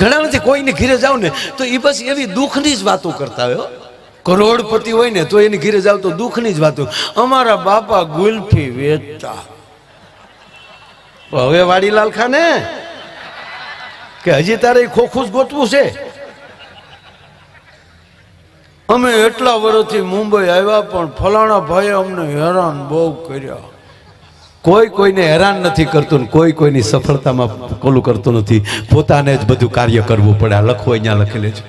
ઘણા નથી કોઈને ઘીરે જાવ ને તો એ બસ એવી દુઃખની જ વાતો કરતા હોય. કરોડપતિ હોય ને તો એની ઘીરે જાવ તો દુઃખની જ વાતો. અમારા બાપા ગુલ્ફી વેચતા. હવે વાડીલાલ ખાને કે હજી તારે ખોખું જ ગોતવું છે? અમે એટલા વર્ષથી મુંબઈ આવ્યા પણ ફલાણા ભાઈ અમને હેરાન બહુ કર્યા. કોઈ કોઈને હેરાન નથી કરતું ને કોઈ કોઈની સફળતામાં કોલું કરતું નથી. પોતાને જ બધું કાર્ય કરવું પડે. આ લખો અહીંયા લખી લેજો.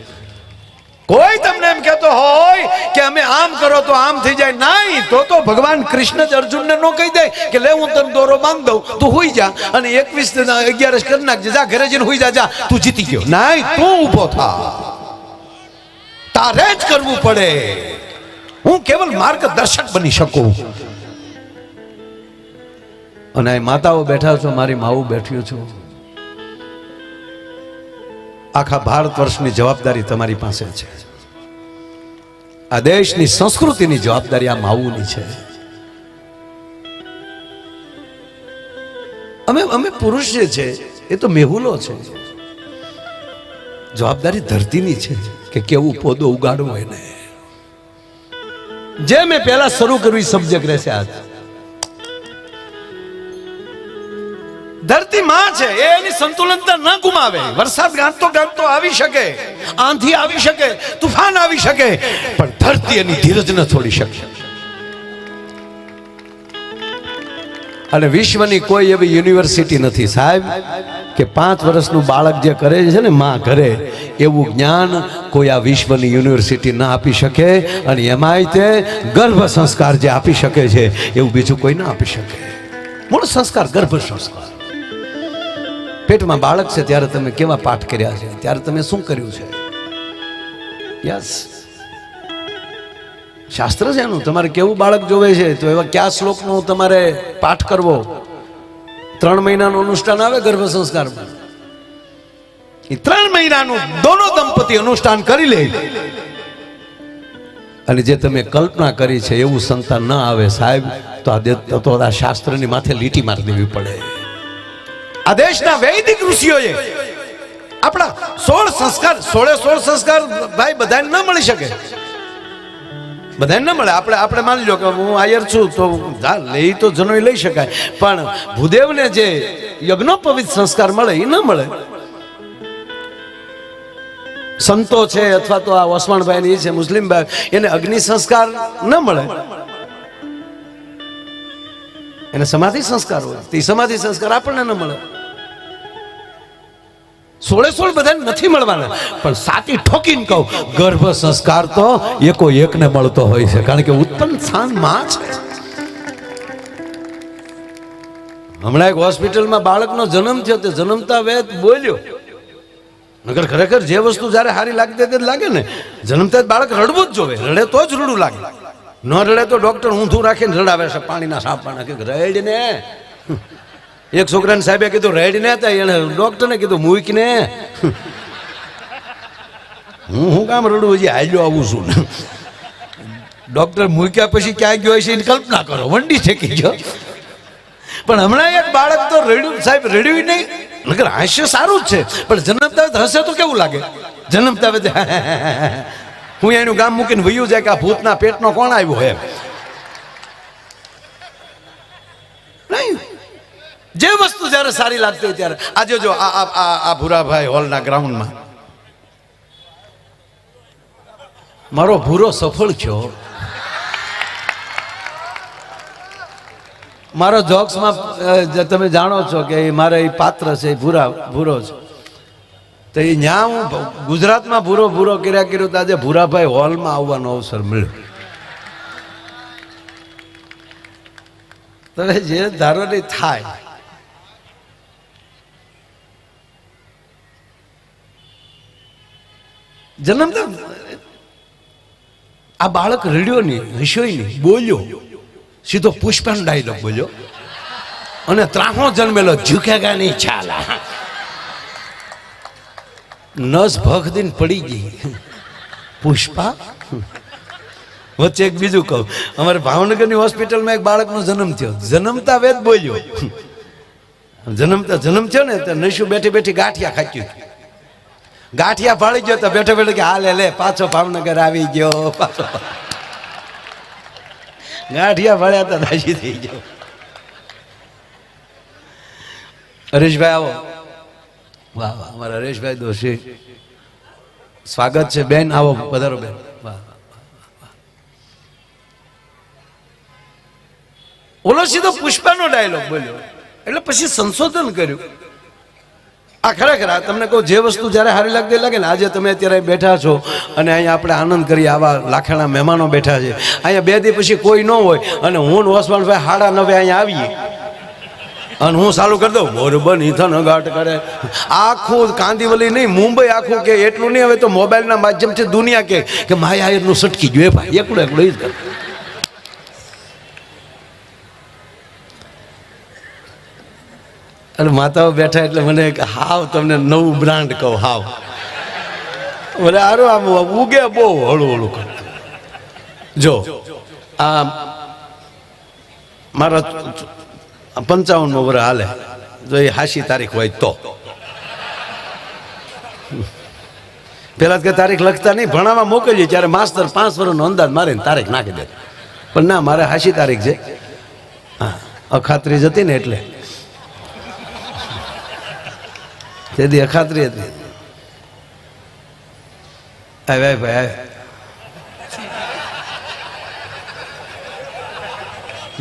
કોઈ તમને એમ કહેતો હોય કે અમે આમ કરો તો આમ થઈ જાય, નહીં. તો ભગવાન કૃષ્ણ જ અર્જુનને નો કહી દે કે લે હું તને દોરો માંગ દઉં, તું હુઈ જા અને 21-11 કરી નાખજે, જા ઘરે જઈને હુઈ જા, તું જીતી ગયો. નહીં, તું ઊભો થા. તારે જ કરવું પડે. હું કેવલ માર્ગદર્શક બની શકું. અને આ માતાઓ બેઠા છો, મારી માઓ બેઠ્યો છું. આખા ભારત વર્ષની જવાબદારી તમારી પાસે છે. આ દેશની સંસ્કૃતિની જવાબદારી આ માવુની છે. અમે પુરુષ જે છે એ તો મેહુલો છે. જવાબદારી ધરતીની છે કે કેવું પોદો ઉગાડવો એને. જે મેં પહેલા શરૂ કર્યું એ સબ્જેક્ટ રહેશે. આજ ધરતી માં છે, એની સંતુલનતા ન ગુમાવે. વરસાદ ગાંઠતો આવી શકે, આંધી આવી શકે, તુફાન આવી શકે, પણ ધરતી એની ધીરજ ન છોડી શકે. અને વિશ્વની કોઈ એવી યુનિવર્સિટી નથી સાહેબ કે 5 વર્ષનું બાળક જે કરે છે ને માં ઘરે, એવું જ્ઞાન કોઈ આ વિશ્વની યુનિવર્સિટી ના આપી શકે. અને એમાંય તે ગર્ભ સંસ્કાર જે આપી શકે છે એવું બીજું કોઈ ના આપી શકે. મૂળ સંસ્કાર ગર્ભ સંસ્કાર. પેટમાં બાળક છે ત્યારે તમે કેવા પાઠ કર્યા છે, ત્યારે તમે શું કર્યું છે? યસ, શાસ્ત્ર છે એનું. તમારે કેવું બાળક જોવે છે તો એવા કયા શ્લોકનો તમારે પાઠ કરવો. 3 મહિનાનું અનુષ્ઠાન આવે ગર્ભ સંસ્કારમાં. એ 3 મહિનાનું દોનો દંપતી અનુષ્ઠાન કરી લે અને જે તમે કલ્પના કરી છે એવું સંતાન ન આવે સાહેબ, તો આ શાસ્ત્રની માથે લીટી મારી દેવી પડે. આ દેશના વૈદિક ઋષિઓએ આપણા 16 સંસ્કાર ભાઈ બધાને ન મળી શકે. બધાને ન મળે. આપણે માની લો કે હું આયર છું તો લઈ તો જનોઈ લઈ શકાય, પણ ભૂદેવને જે યજ્ઞોપવિત સંસ્કાર મળે એ ન મળે. સંતો છે અથવા તો આ ઓસમાણભાઈ છે મુસ્લિમ ભાઈ, એને અગ્નિ સંસ્કાર ન મળે. એને સમાધિ સંસ્કાર હોય, તે સમાધિ સંસ્કાર આપણને ન મળે. 16 બધાને નથી મળવાના, પણ સાચી ઠોકીને કહું, ગર્ભ સંસ્કાર તો એકો એકને મળતો હોય છે, કારણ કે ઉત્પન્ન સ્થાન માં છે. હમણાં એક હોસ્પિટલમાં બાળકનો જન્મ થયો, તે જન્મતા વેત બોલ્યો. નગર ખરેખર જે વસ્તુ જયારે સારી લાગતી તે લાગે ને, જન્મતા બાળક રડવું જ જોવે. રડે તો જ રડું લાગે, ન રડે તો ડોક્ટર ઊંધું રાખીને રડાવે છે. પાણીના સાપા નાખે, રેડ ને. એક છોકરાને સાહેબે કીધું રેડ ને હતા, એને ડોક્ટરને કીધું મૂક ને. હું કામ રડું, હજી હાલ્યો આવું છું. ડોક્ટર મૂક્યા પછી ક્યાં ગયો છે એની કલ્પના કરો, વંડી ઠેકી ગયો. પણ હમણાં એક બાળક તો રડ્યું સાહેબ, રડ્યું નહીં. નકર હાસ્ય સારું જ છે, પણ જન્મતા હશે તો કેવું લાગે? જન્મતા હું એનું ગામ મૂકીને વયું જાય કે આ ભૂતના પેટનો કોણ આવ્યો એમ. નહીં, જે વસ્તુ જયારે સારી લાગતી હોય ત્યારે. આજે જો આ ભૂરાભાઈ હોલના ગ્રાઉન્ડમાં મારો ભૂરો સફળ થયો. મારો જોક્સમાં તમે જાણો છો કે મારે એ પાત્ર છે, ભૂરો છે. તો એ ન્યા હું ગુજરાતમાં ભૂરો કર્યો તો આજે ભૂરાભાઈ હોલમાં આવવાનો અવસર મળ્યો. તમે જે ધારો ને થાય. જન્મતા આ બાળક રડ્યો નહીં, હસ્યો નહીં, બોલ્યો. સીધો પુષ્પાનો ડાયલોગ બોલ્યો અને ત્રાહો જન્મેલો ઝુકેગા નહીં ચાલા. નસ ભખ દિન પડી ગઈ. પુષ્પા. વચ્ચે એક બીજું કહું, અમારે ભાવનગરની હોસ્પિટલમાં એક બાળકનો જન્મ થયો. જન્મતા વેદ બોલ્યો. જન્મ થયો ને તો નશુ બેઠી ગાંઠિયા ખાચ્યું. ગાંઠિયા ભાળી ગયો તો બેઠો બેઠો કે હાલે લે પાછો ભાવનગર આવી ગયો, પાછો ગાંઠિયા ભાળ્યા તો રાજી થઈ ગયો. હરેશભાઈ આવો. વાહ વાહ, અમારા હરેશભાઈ દોશી, સ્વાગત છે બેન, આવો પધારો બેન. વાહ. ઓલો સીધો પુષ્પાનો ડાયલોગ બોલ્યો એટલે પછી સંશોધન કર્યું. આ ખરેખર આ તમને કહું, જે વસ્તુ જ્યારે સારી લાગતી લાગે ને, આજે તમે અત્યારે બેઠા છો અને અહીંયા આપણે આનંદ કરીએ, આવા લાખાણા મહેમાનો બેઠા છે અહીંયા, 2 દી પછી કોઈ ન હોય અને હું ઓસમાણભાઈ 9:30 અહીંયા આવીએ અને હું ચાલુ કરી દઉં મોરબન ઈથન ઘાટ કરે, આખું કાંદીવલી નહીં મુંબઈ આખું કે એટલું નહીં, હવે તો મોબાઈલના માધ્યમથી દુનિયા કે માયાનું સટકી ગયું ભાઈ, એકલું એ જ કરે. અને માતાઓ બેઠા એટલે મને હાવ તમને નવું બ્રાન્ડ કહું, હાવ બોલે આરો આમ ઉગે બહુ હળું હળું કરતું. જો આ મારા 55મો વર્ષ હાલે, જો એ 80 તારીખ હોય તો પેલા કે તારીખ લખતા નહીં, ભણાવવા મોકલીએ ત્યારે માસ્તર 5 વર્ષનો અંદાજ મારે તારીખ નાખી દે, પણ ના મારે 80 તારીખ છે. હા, અખાત્રી જ હતી ને એટલે તેથી અખાત્રી હતી. ભાઈ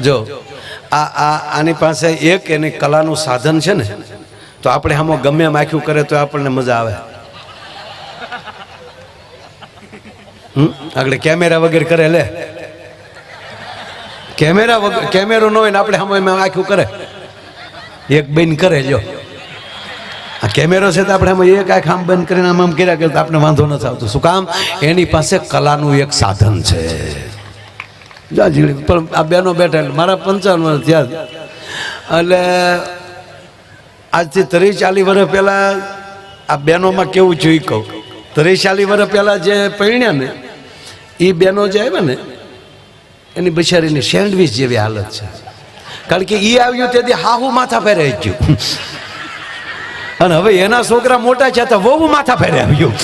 જો આની પાસે એક એની કલાનું સાધન છે ને, તો આપણે આમાં ગમે એમ આખ્યું કરે તો આપણને મજા આવે. આગળ કેમેરા વગર કરે, લે કેમેરા વગર, કેમેરો ન હોય ને આપણે આમાં એમ આખ્યું કરે, એક બેન કરે. જો આ કેમેરો છે તો આપણે આમાં એક આંખ આમ બંધ કરીને આમ કર્યા કરતા આપણે વાંધો નથી આવતો. શું કામ? એની પાસે કલાનું એક સાધન છે. પણ આ બેનો બેઠા એટલે મારા 55 વર્ષ થયા, એટલે આજથી 30-40 વર્ષ પહેલા આ બહેનોમાં કેવું જોઈ કહું, 30-40 વર્ષ પહેલા જે પરણ્યા ને એ બહેનો જે આવ્યા ને એની બિચારીની સેન્ડવીચ જેવી હાલત છે. કારણ કે એ આવ્યું તેથી હાહુ માથા ફેરે ગયું અને હવે એના છોકરા મોટા છે તો વહુ માથા ફેરે આવ્યું,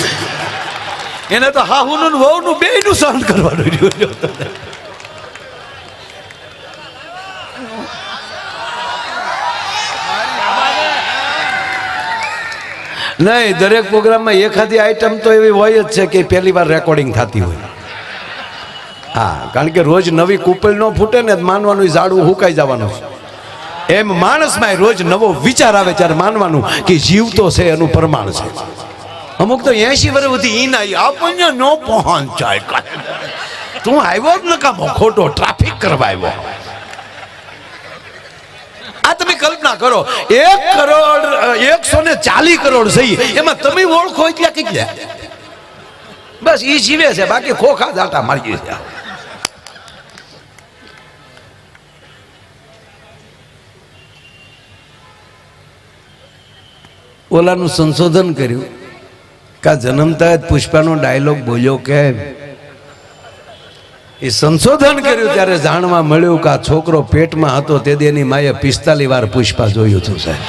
એને તો હાહુનું વહુનું બેયનું સહન કરવાનું રહ્યું. નહીં, દરેક પ્રોગ્રામમાં એખાદી આઈટમ તો એવી હોય જ છે કે પહેલી વાર રેકોર્ડિંગ થતી હોય. હા, કારણ કે રોજ નવી કુપલ ન ફૂટે ને માનવાનું ઝાડવું હુકાઈ જવાનું છે. એમ માણસમાં રોજ નવો વિચાર આવે ત્યારે માનવાનું કે જીવતો છે એનું પ્રમાણ છે. અમુક તો 80 વર્ષ સુધી ઈ ના આપણને ન પહોંચાય, તું આવ્યો જ નકામો ખોટો ટ્રાફિક કરવા આવ્યો. આ તમે કલ્પના કરો, 140 કરોડ સહી એમાં તમે ઓળખો એટલે કેટલા? બસ ઈ જીવે છે, બાકી ખોખા દાટા મારી છે. ઓલાનું સંશોધન કર્યું કે જન્મતા જ પુષ્પાનો ડાયલોગ બોલ્યો કેમ? એ સંશોધન કર્યું ત્યારે જાણવા મળ્યું કે આ છોકરો પેટમાં હતો તે એની માએ 45 વાર પુષ્પા જોયું હતું. સાહેબ,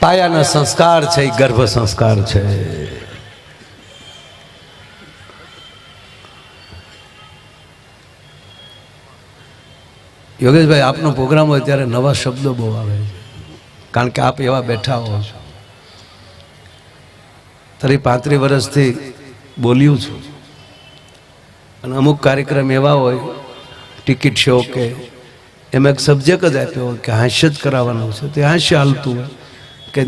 પાયાના સંસ્કાર છે, એ ગર્ભ સંસ્કાર છે. યોગેશભાઈ, આપનો પ્રોગ્રામ હોય ત્યારે નવા શબ્દો બહુ આવે છે, કારણ કે આપ એવા બેઠા હો છો. 35 વર્ષથી બોલ્યું છું અને અમુક કાર્યક્રમ એવા હોય, ટિકિટ શો કે એમાં એક સબ્જેક્ટ જ આપ્યો હોય કે હાસ્ય જ કરાવવાનું છે, તે હાસ્ય હાલતું હોય કે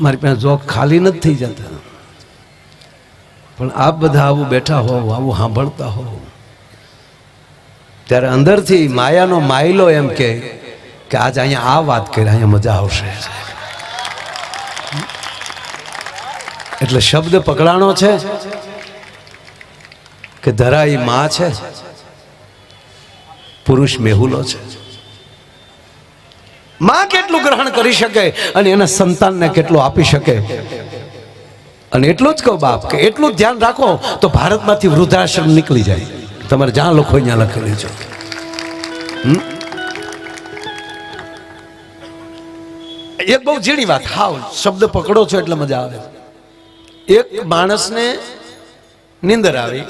મારી પાસે જોક ખાલી નથી થઈ જતા. પણ આપ બધા આવું બેઠા હોવ, આવું સાંભળતા હોવ ત્યારે અંદરથી માયાનો માયલો એમ કે આજ અહીંયા આ વાત કરી, અહીંયા મજા આવશે. એટલે શબ્દ પકડાણો છે કે ધરા એ માં છે, પુરુષ મેહુલો છે. માં કેટલું ગ્રહણ કરી શકે અને એના સંતાનને કેટલું આપી શકે. અને એટલું જ કહો બાપ કે એટલું જ ધ્યાન રાખો તો ભારતમાંથી વૃદ્ધાશ્રમ નીકળી જાય. તમારે જ્યાં લખો ત્યાં લખેલું છે. એક બહુ ઝીણી વાત, હાવ શબ્દ પકડો છો એટલે મજા આવે. એક માણસને નીંદર આવી,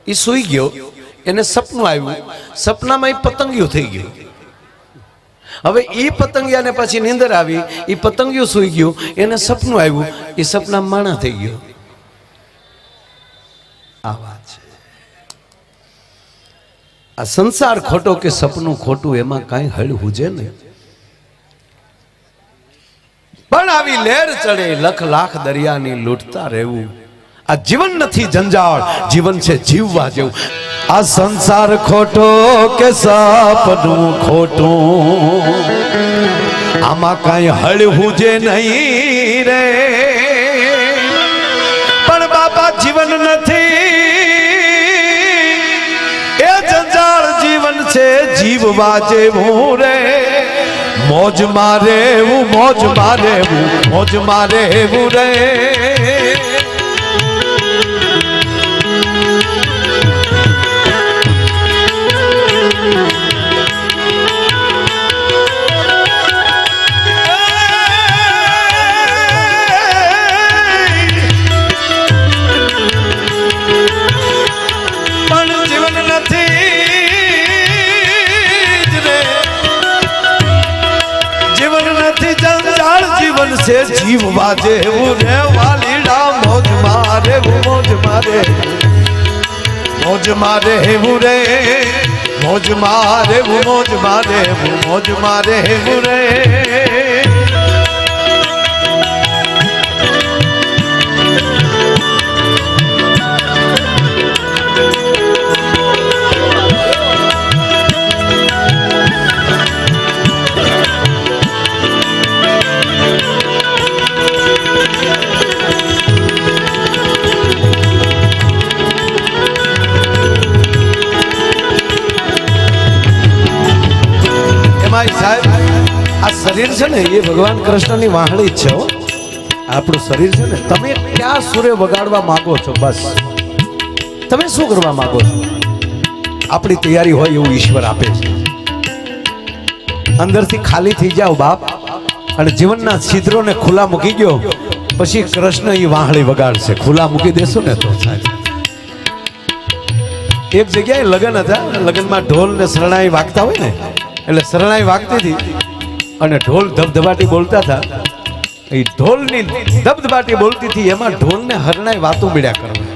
એ સૂઈ ગયો, એને સપનું આવ્યું, સપનામાં એ પતંગિયું થઈ ગયું. હવે એ પતંગિયાને પછી નીંદર આવી, એ પતંગિયું સૂઈ ગયું, એને સપનું આવ્યું, એ સપના માણા થઈ ગયો. આ વાત છે. આ સંસાર ખોટો કે સપનું ખોટું, એમાં કાંઈ હળ હુજે નહીં. પણ આવી લહેર ચડે લખ લાખ દરિયાની લૂંટતા રહેવું. આ જીવન નથી જંજાળ, જીવન છે જીવવા જેવું. આ સંસાર ખોટો કે સપનું ખોટું, આમાં કાંઈ હળવું જે નહીં રે. પણ બાપા જીવન નથી એ જંજાળ, જીવન છે જીવવા જેવું રે. મોજ મારે એવું, મોજ મારે એવું, મોજ મારે એવું રે. છે જીવવા જેવું રે વાલીડા. મોજ મારે મોજ મારે, મોજ મારે એવું રે. મોજ મારે મોજ મારે, મોજ મારે એવું રે. સાહેબ, આ શરીર છે ને એ ભગવાન કૃષ્ણની વાહણી જ છે. આપણું શરીર છે ને, તમે ક્યાં સૂર્ય વગાડવા માંગો છો, બસ તમે શું કરવા માંગો છો, આપણી તૈયારી હોય એવું ઈશ્વર આપે છે. અંદરથી ખાલી થઈ જાઓ બાપ, અને જીવનના છિદ્રોને ખુલ્લા મૂકી ગયો, પછી કૃષ્ણ એ વાહણી વગાડશે. ખુલ્લા મૂકી દેશો ને તો સાહેબ. એક જગ્યાએ લગ્ન હતા, લગ્નમાં ઢોલ ને શરણાઈ વાગતા હોય ને, એટલે શરણાઈ વાગતી હતી અને ઢોલ ધબધબાટી બોલતા હતા. એ ઢોલની ધબધબાટી બોલતી હતી, એમાં ઢોલને હરણાઈ વાતો મળ્યા કરવા.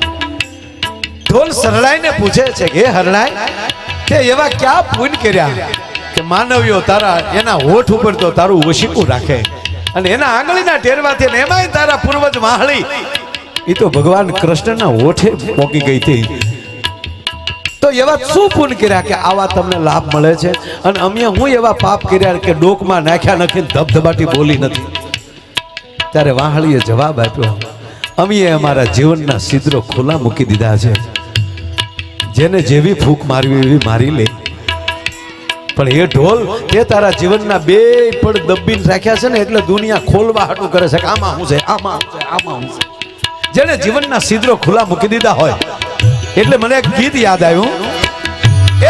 ઢોલ શરણાઈને પૂછે છે કે હરણાઈ, તે એવા ક્યાં પુણ્ય કર્યા કે માનવીઓ તારા એના હોઠ ઉપર તો તારું ઓશીકું રાખે, અને એના આંગળીના ટેરવાથી ને એમાંય તારા પૂર્વજ વાહળી. એ તો ભગવાન કૃષ્ણના હોઠે પોકી ગઈ હતી. તો એવા શું પુણ્ય કર્યા કે આવા તમને લાભ મળે છે, અને અમે હું એવા પાપ કર્યા કે ડોકમાં નાખ્યા નથી, ધબધબાટી બોલી નથી. ત્યારે વાહળીએ જવાબ આપ્યો, અમે અમારા જીવનના છિદ્રો ખુલ્લા મૂકી દીધા છે. જેને જેવી ફૂંક મારવી એવી મારી લે, પણ એ ઢોલ તે તારા જીવનના બે પણ દબીને રાખ્યા છે ને, એટલે દુનિયા ખોલવા હાટું કરે છે કે આમાં શું છે, આમાં શું છે, આમાં શું છે. જેને જીવનના છિદ્રો ખુલ્લા મૂકી દીધા હોય, એટલે મને એક ગીત યાદ આવ્યું.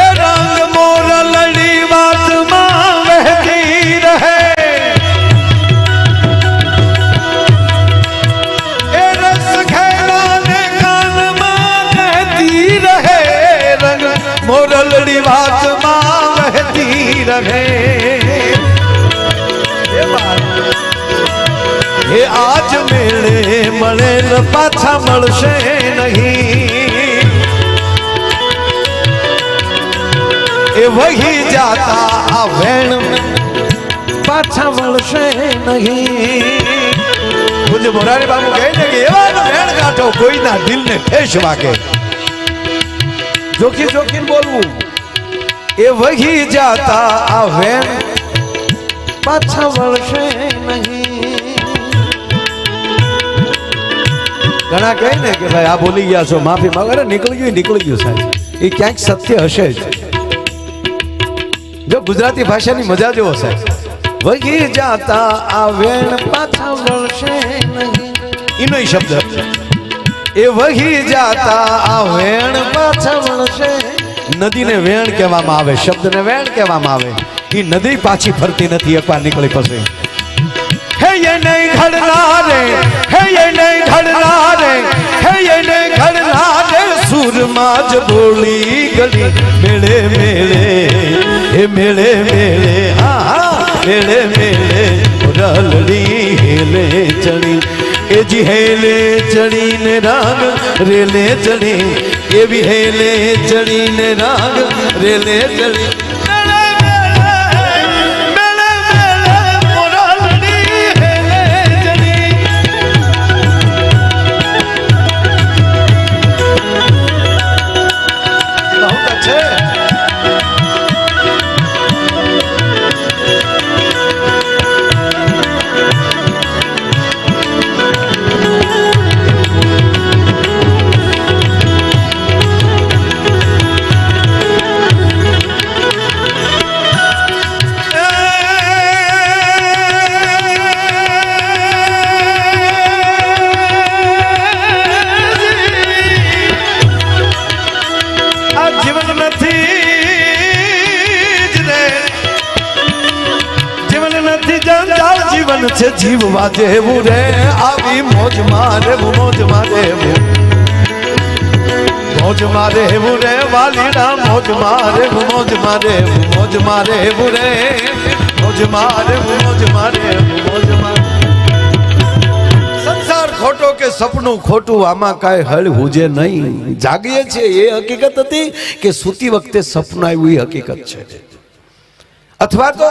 એ રંગ મોરલડી વાતમાં વહેતી રહે, એ રસ ખેલાને કાનમાં કહેતી રહે. રંગ મોરલડી વાતમાં વહેતી રહે. એ આજ મેળે મળેલ પાછા મળશે નહીં. એ વહી જાતા આ વેણ પાછા મળશે નહીં. પૂજ્ય મોરારી બાબુ કહે છે કે એવા વેણ કાઢો કોઈના દિલને ઠેસ વાગે. જોખી જોખીને બોલવું. એ વહી જાતા આ વેણ પાછા મળશે નહીં. ઘણા કહે ને કે ભાઈ આ બોલી ગયા છો, માફી માંગો. અરે નીકળી ગયું સાહેબ, એ ક્યાંક સત્ય હશે જ. જો ગુજરાતી ભાષાની મજા જેવો સાહેબ. વહી જાતા આ વેણ પાછા વળશે નહીં, એનો શબ્દ. એ વહી જાતા આ વેણ પાછા વળશે. નદીને વેણ કહેવામાં આવે, શબ્દને વેણ કહેવામાં આવે. એ નદી પાછી ફરતી નથી એકવાર નીકળી પછી. હે ये नहीं घड़नारे હે ये नहीं घड़नारे હે ये नहीं घड़नारे સુરમાજ બોલી ગલી મેળે મેળે હે મેળે મેળે હા મેળે મેળે રલડી હેલે ચડી એ જી હેલે ચડીને રાગ રેલે ચડી એવી હેલે ચડીને રાગ રેલે ચડી છે જીવવા જેવું રે આવી મોજ મારે મોજ મારે મોજ મારે એવું રે વાલીડા મોજ મારે મોજ મારે મોજ મારે એવું રે મોજ મારે મોજ મારે મોજ મારે સંસાર ખોટો કે સપનું ખોટું આમાં કાંઈ હળ હુજે નહીં જાગીએ છીએ એ હકીકત હતી કે સૂતી વખતે સપનું આવ્યું એ હકીકત છે અથવા તો